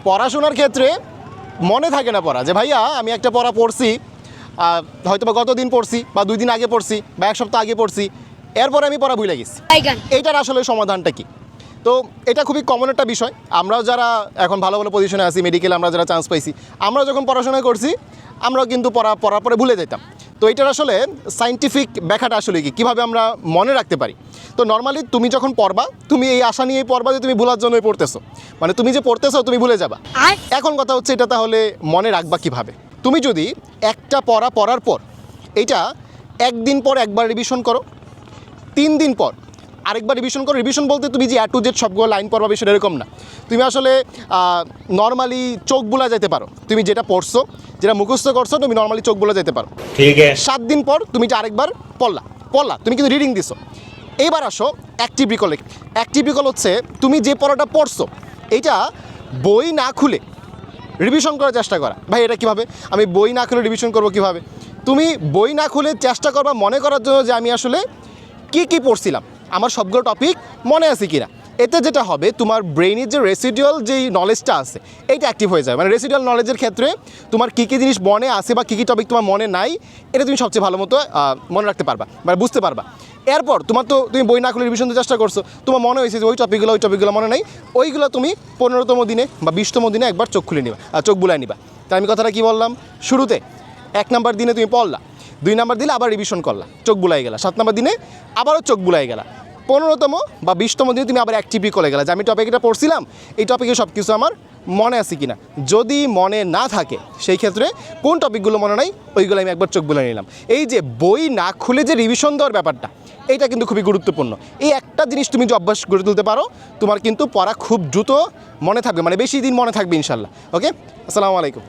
পড়াশোনার ক্ষেত্রে মনে থাকে না পড়া, যে ভাইয়া আমি একটা পড়া পড়ছি, হয়তো বা গত দিন পড়ছি বা 2 দিন আগে পড়ছি বা 1 সপ্তাহ আগে পড়ছি, এরপরে আমি পড়া ভুলে গেছি। এইটার আসলে সমাধানটা কি? তো এটা খুবই কমন একটা বিষয়। আমরাও যারা এখন ভালো ভালো পজিশনে আছি, মেডিকেলে আমরা যারা চান্স পাইছি, আমরা যখন পড়াশোনা করছি আমরাও কিন্তু পড়ার পরে ভুলে যেতাম। তো এটার আসলে সায়েন্টিফিক ব্যাখ্যাটা আসলে কি, কীভাবে আমরা মনে রাখতে পারি? তো নর্মালি তুমি যখন পড়বা, তুমি এই আশা নিয়েই পড়বা যে তুমি ভুলার জন্যই পড়তেছো, মানে তুমি যে পড়তেছো তুমি ভুলে যাবা। এখন কথা হচ্ছে এটা তাহলে মনে রাখবা কিভাবে? তুমি যদি একটা পড়া পড়ার পর এইটা 1 দিন পর একবার রিভিশন করো, 3 দিন পর আরেকবার রিভিশন করো। রিভিশন বলতে তুমি যে A to Z সবগুলো লাইন পড়বা বিষয়টা এরকম না। তুমি আসলে নর্মালি চোখ বুলা যেতে পারো। তুমি যেটা পড়ছো, যেটা মুখস্থ করছো, তুমি নর্মালি চোখ বুলা যেতে পারো। ঠিক আছে। 7 দিন পর তুমি যে আরেকবার পড়লা, তুমি কিন্তু রিডিং দিছো। এইবার আসো অ্যাক্টিভ রিকল। অ্যাক্টিভ রিকল হচ্ছে তুমি যে পড়াটা পড়ছো এইটা বই না খুলে রিভিশন করার চেষ্টা করা। ভাই এটা কীভাবে? আমি বই না খুলে রিভিশন করবো কীভাবে? তুমি বই না খুলে চেষ্টা করবা মনে করার জন্য যে আমি আসলে কী পড়ছিলাম, আমার সবগুলো টপিক মনে আছে কিনা। এতে যেটা হবে, তোমার ব্রেইনের যে রেসিডুয়াল যেই নলেজটা আছে এইটা অ্যাক্টিভ হয়ে যায়। মানে রেসিডুয়াল নলেজের ক্ষেত্রে তোমার কী জিনিস মনে আছে বা কী টপিক তোমার মনে নাই, এটা তুমি সবচেয়ে ভালো মতো মনে রাখতে পারবা, মানে বুঝতে পারবা। এরপর তুমি বই না খুলে রিভিশন দিতে চেষ্টা করছো, তোমার মনে হয়েছে যে ওই টপিকগুলো মনে নেই, ওইগুলো তুমি 15তম দিনে বা 20তম দিনে একবার চোখ খুলে নিবা, চোখ বুলায় নিবা। তাই আমি কথাটা কী বললাম? শুরুতে 1 নাম্বার দিনে তুমি পড়লা, 2 নাম্বার দিলে আবার রিভিশন করলা, চোখ বুলাই গেলা, 7 নাম্বার দিনে আবারও চোখ বুলাই গেলা, 15তম বা 20তম দিনে তুমি আবার অ্যাক্টিভ রিকলে গেলা যে আমি টপিকটা পড়ছিলাম, এই টপিকে সব কিছু আমার মনে আছে কিনা। যদি মনে না থাকে সেই ক্ষেত্রে কোন টপিকগুলো মনে নাই ওইগুলো আমি একবার চোখ বুলাই নিলাম। এই যে বই না খুলে যে রিভিশন দেওয়ার ব্যাপারটা, এইটা কিন্তু খুবই গুরুত্বপূর্ণ। এই একটা জিনিস তুমি যে অভ্যাস গড়ে তুলতে পারো, তোমার কিন্তু পড়া খুব দ্রুত মনে থাকবে, মানে বেশি দিন মনে থাকবে ইনশাল্লাহ। ওকে, আসসালামু আলাইকুম।